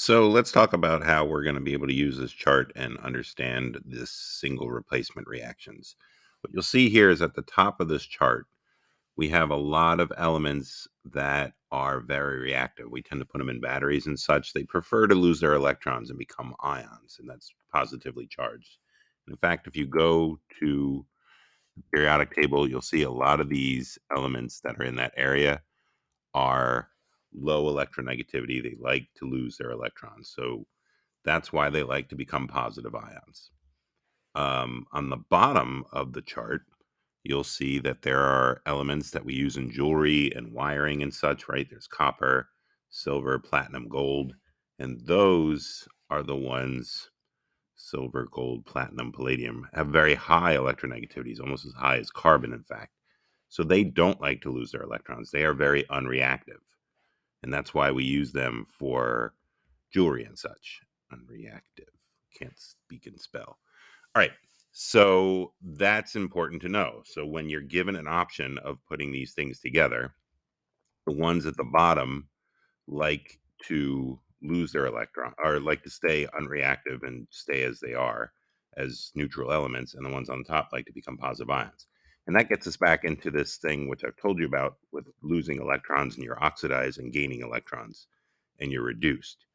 So let's talk about how we're going to be able to use this chart and understand this single replacement reactions. What you'll see here is at the top of this chart, we have a lot of elements that are very reactive. We tend to put them in batteries and such. They prefer to lose their electrons and become ions, and that's positively charged. In fact, if you go to the periodic table, you'll see a lot of these elements that are in that area are low electronegativity. They like to lose their electrons. So that's why they like to become positive ions. On the bottom of the chart, you'll see that there are elements that we use in jewelry and wiring and such, right? There's copper, silver, platinum, gold, and those are the ones silver, gold, platinum, palladium have very high electronegativities, almost as high as carbon, in fact. So they don't like to lose their electrons. They are very unreactive. And that's why we use them for jewelry and such. Unreactive. Can't speak and spell. All right. So that's important to know. So when you're given an option of putting these things together, the ones at the bottom like to lose their electron or like to stay unreactive and stay as they are as neutral elements, and the ones on top like to become positive ions. And that gets us back into this thing which I've told you about with losing electrons, and you're oxidized, and gaining electrons and you're reduced.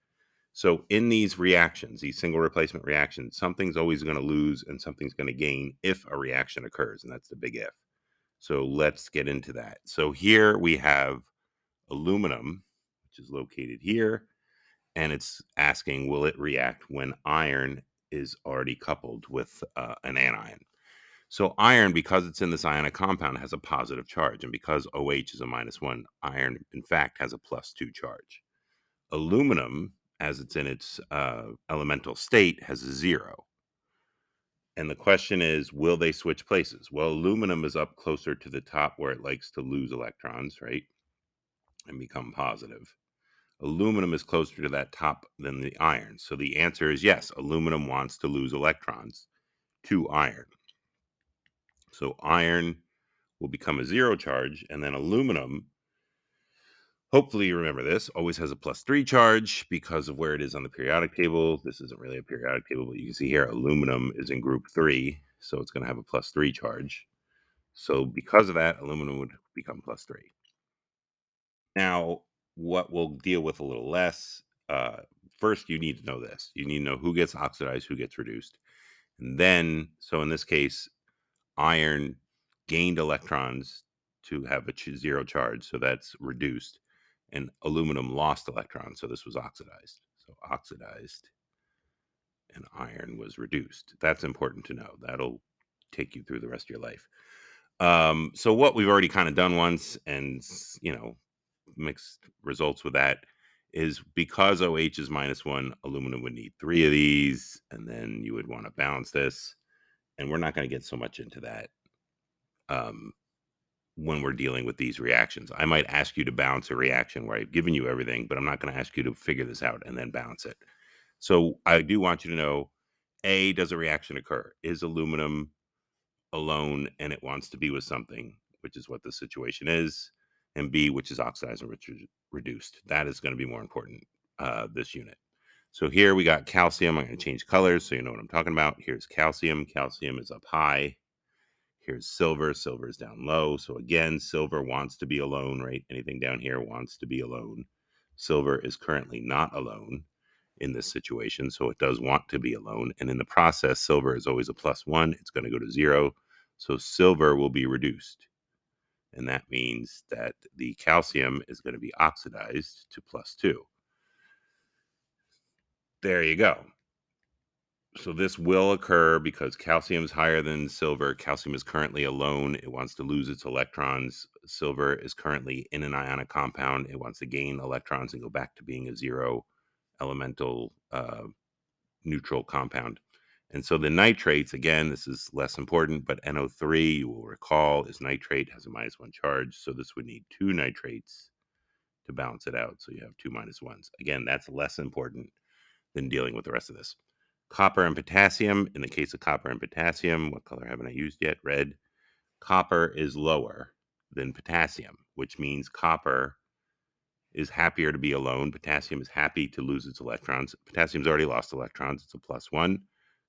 So in these reactions, these single replacement reactions, something's always going to lose and something's going to gain if a reaction occurs, and that's the big if. So let's get into that. So here we have aluminum, which is located here, and it's asking, will it react when iron is already coupled with an anion? So iron, because it's in this ionic compound, has a positive charge, and because OH is a -1, iron, in fact, has a +2 charge. Aluminum, as it's in its elemental state, has a 0. And the question is, will they switch places? Well, aluminum is up closer to the top where it likes to lose electrons, right, and become positive. Aluminum is closer to that top than the iron. So the answer is yes, aluminum wants to lose electrons to iron. So iron will become a 0 charge, and then aluminum, hopefully you remember this, always has a +3 charge because of where it is on the periodic table. This isn't really a periodic table, but you can see here aluminum is in group 3, so it's going to have a +3 charge. So because of that, aluminum would become +3. Now, what we'll deal with a little less, first you need to know this. You need to know who gets oxidized, who gets reduced. And then, so in this case, iron gained electrons to have a 0 charge, so that's reduced. And aluminum lost electrons, so this was oxidized. So oxidized and iron was reduced. That's important to know. That'll take you through the rest of your life. So what we've already kind of done once, and mixed results with that, is because OH is -1, aluminum would need 3 of these, and then you would want to balance this. And we're not going to get so much into that um, when we're dealing with these reactions. I might ask you to balance a reaction where I've given you everything, but I'm not going to ask you to figure this out and then balance it. So I do want you to know, A, does a reaction occur? Is aluminum alone and it wants to be with something, which is what the situation is, and B, which is oxidized and reduced. That is going to be more important this unit. So here we got calcium. I'm going to change colors so you know what I'm talking about. Here's calcium. Calcium is up high. Here's silver. Silver is down low. So again, silver wants to be alone, right? Anything down here wants to be alone. Silver is currently not alone in this situation, so it does want to be alone. And in the process, silver is always a +1. It's going to go to 0. So silver will be reduced. And that means that the calcium is going to be oxidized to +2. There you go. So this will occur because calcium is higher than silver. Calcium is currently alone. It wants to lose its electrons. Silver is currently in an ionic compound. It wants to gain electrons and go back to being a 0 elemental neutral compound. And so the nitrates, again, this is less important, but NO3, you will recall, is nitrate, has a -1 charge. So this would need 2 nitrates to balance it out. So you have 2 -1s. Again, that's less important than dealing with the rest of this. Copper and potassium. In the case of copper and potassium, what color haven't I used yet? Red. Copper is lower than potassium, which means copper is happier to be alone. Potassium is happy to lose its electrons. Potassium's already lost electrons. It's a +1.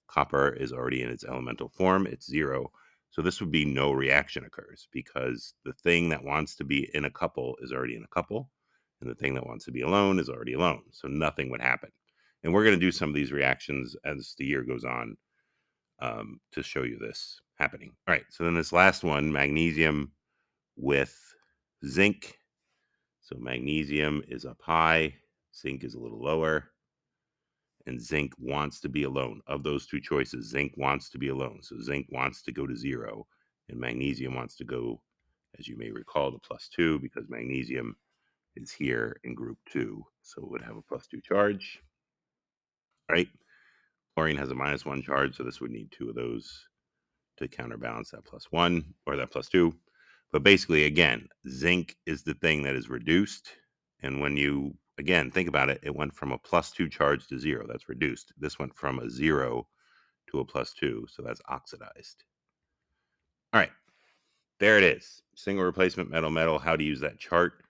Copper is already in its elemental form. It's 0. So this would be no reaction occurs because the thing that wants to be in a couple is already in a couple, and the thing that wants to be alone is already alone. So nothing would happen. And we're going to do some of these reactions as the year goes on to show you this happening. All right. So then this last one, magnesium with zinc. So magnesium is up high, zinc is a little lower, and zinc wants to be alone. Of those two choices, zinc wants to be alone. So zinc wants to go to 0, and magnesium wants to go, as you may recall, to +2 because magnesium is here in group 2. So it would have a +2 charge, right? Chlorine has a -1 charge, so this would need 2 of those to counterbalance that +1 or that +2. But basically, again, zinc is the thing that is reduced. And when you, again, think about it, it went from a +2 charge to 0. That's reduced. This went from a 0 to a +2. So that's oxidized. All right. There it is. Single replacement metal metal. How to use that chart.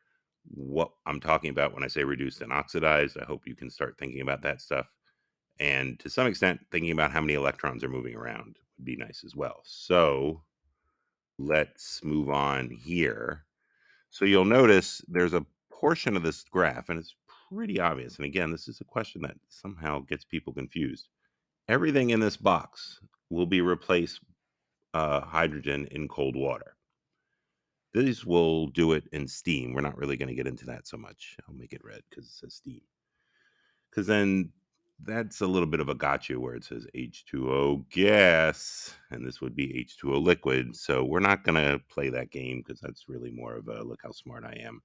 What I'm talking about when I say reduced and oxidized. I hope you can start thinking about that stuff. And to some extent, thinking about how many electrons are moving around would be nice as well. So let's move on here. So you'll notice there's a portion of this graph, and it's pretty obvious. And again, this is a question that somehow gets people confused. Everything in this box will be replaced hydrogen in cold water. These will do it in steam. We're not really going to get into that so much. I'll make it red because it says steam. Because then that's a little bit of a gotcha where it says H2O gas, and this would be H2O liquid. So we're not going to play that game because that's really more of a look how smart I am.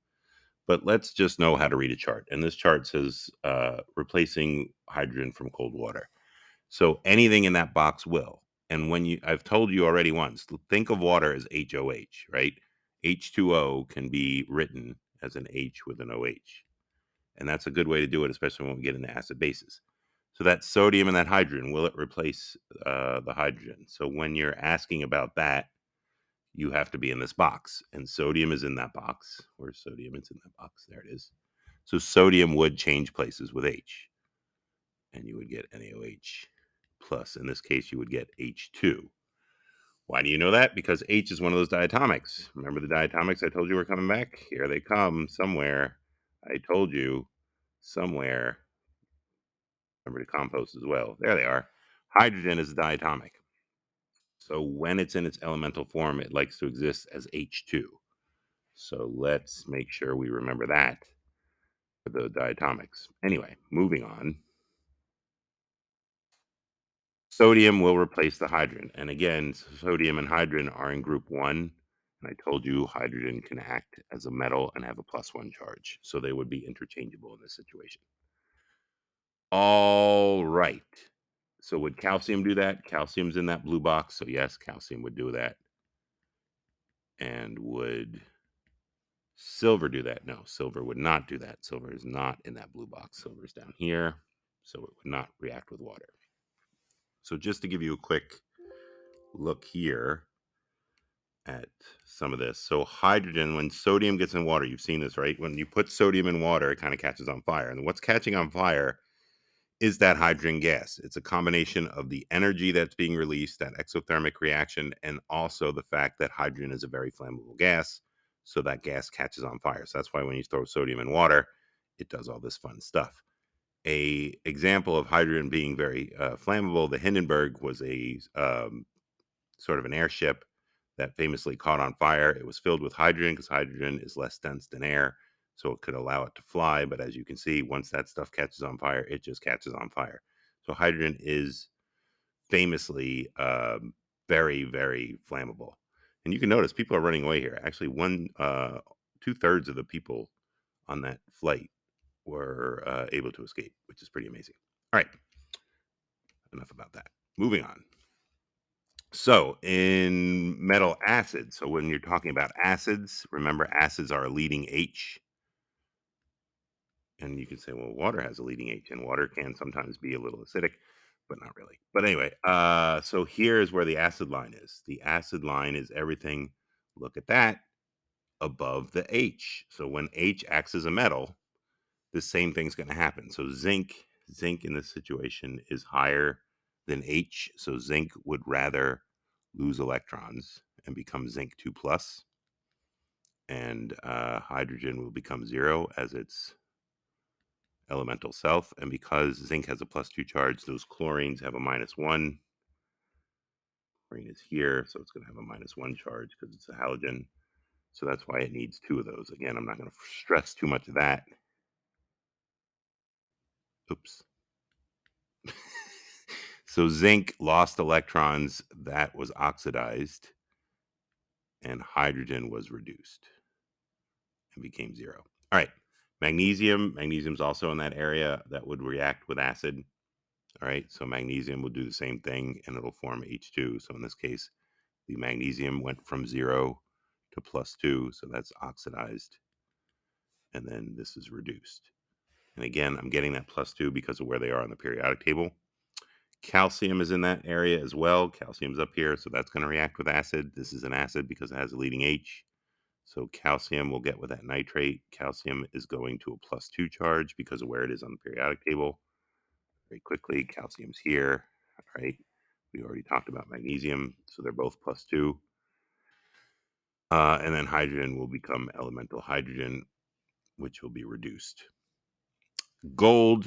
But let's just know how to read a chart. And this chart says replacing hydrogen from cold water. So anything in that box will. And when I've told you already once, think of water as HOH, right? H2O can be written as an H with an OH. And that's a good way to do it, especially when we get into acid bases. So that sodium and that hydrogen, will it replace the hydrogen? So when you're asking about that, you have to be in this box. And sodium is in that box. Where's sodium? It's in that box. There it is. So sodium would change places with H. And you would get NaOH plus. In this case, you would get H2. Why do you know that? Because H is one of those diatomics. Remember the diatomics I told you were coming back? Here they come somewhere. I told you somewhere. Remember to compost as well. There they are. Hydrogen is a diatomic. So when it's in its elemental form, it likes to exist as H2. So let's make sure we remember that for the diatomics. Anyway, moving on. Sodium will replace the hydrogen. And again, sodium and hydrogen are in group 1. And I told you hydrogen can act as a metal and have a +1 charge. So they would be interchangeable in this situation. All right. So would calcium do that? Calcium's in that blue box. So yes, calcium would do that. And would silver do that? No, silver would not do that. Silver is not in that blue box. Silver is down here. So it would not react with water. So just to give you a quick look here at some of this. So hydrogen, when sodium gets in water, you've seen this, right? When you put sodium in water, it kind of catches on fire. And what's catching on fire is that hydrogen gas. It's a combination of the energy that's being released, that exothermic reaction, and also the fact that hydrogen is a very flammable gas. So that gas catches on fire. So that's why when you throw sodium in water, it does all this fun stuff. A example of hydrogen being very flammable, the Hindenburg was a sort of an airship that famously caught on fire. It was filled with hydrogen because hydrogen is less dense than air, so it could allow it to fly. But as you can see, once that stuff catches on fire, it just catches on fire. So hydrogen is famously very, very flammable. And you can notice people are running away here. Actually, 2/3 of the people on that flight were able to escape, which is pretty amazing. All right, enough about that. Moving on. So in metal acids, so when you're talking about acids, remember acids are a leading H. And you can say, well, water has a leading H, and water can sometimes be a little acidic, but not really. But anyway, so here's where the acid line is. The acid line is everything, look at that, above the H. So when H acts as a metal, the same thing's going to happen. So zinc in this situation is higher than H. So zinc would rather lose electrons and become zinc 2 plus, and hydrogen will become 0 as its elemental self. And because zinc has a +2 charge, those chlorines have a -1. Chlorine is here, so it's going to have a -1 charge because it's a halogen. So that's why it needs 2 of those. Again, I'm not going to stress too much of that. Oops. So zinc lost electrons, that was oxidized, and hydrogen was reduced and became 0. All right. Magnesium's also in that area that would react with acid. All right. So magnesium will do the same thing and it'll form H2. So in this case, the magnesium went from 0 to +2. So that's oxidized. And then this is reduced. And again, I'm getting that +2 because of where they are on the periodic table. Calcium is in that area as well. Calcium's up here, so that's going to react with acid. This is an acid because it has a leading H. So calcium will get with that nitrate. Calcium is going to a +2 charge because of where it is on the periodic table. Very quickly, calcium's here. All right. We already talked about magnesium, so they're both +2. And then hydrogen will become elemental hydrogen, which will be reduced. Gold,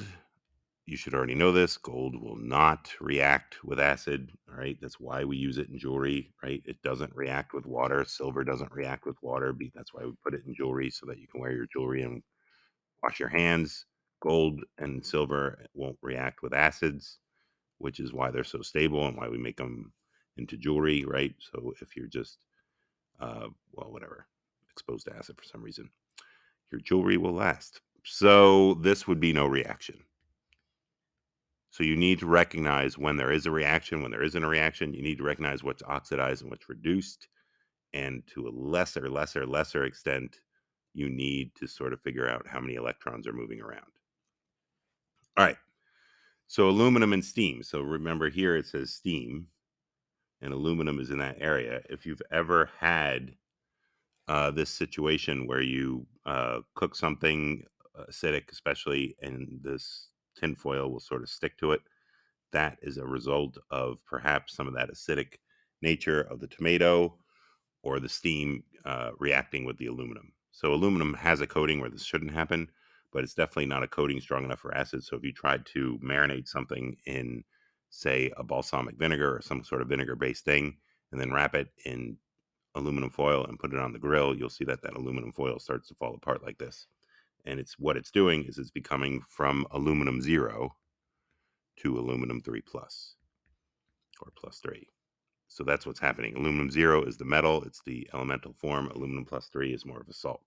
you should already know this. Gold will not react with acid. All right. That's why we use it in jewelry, right? It doesn't react with water. Silver doesn't react with water. That's why we put it in jewelry so that you can wear your jewelry and wash your hands. Gold and silver won't react with acids, which is why they're so stable and why we make them into jewelry, right? So if you're just, whatever, exposed to acid for some reason, your jewelry will last. So this would be no reaction. So you need to recognize when there is a reaction, when there isn't a reaction. You need to recognize what's oxidized and what's reduced. And to a lesser extent, you need to sort of figure out how many electrons are moving around. All right. So aluminum and steam. So remember here it says steam, and aluminum is in that area. If you've ever had this situation where you cook something acidic, especially, and this tinfoil will sort of stick to it, that is a result of perhaps some of that acidic nature of the tomato or the steam reacting with the aluminum. So aluminum has a coating where this shouldn't happen, but it's definitely not a coating strong enough for acid. So if you tried to marinate something in, say, a balsamic vinegar or some sort of vinegar-based thing, and then wrap it in aluminum foil and put it on the grill, you'll see that that aluminum foil starts to fall apart like this. And it's what it's doing is it's becoming from aluminum 0 to aluminum 3 plus or +3. So that's what's happening. Aluminum 0 is the metal, it's the elemental form. Aluminum +3 is more of a salt.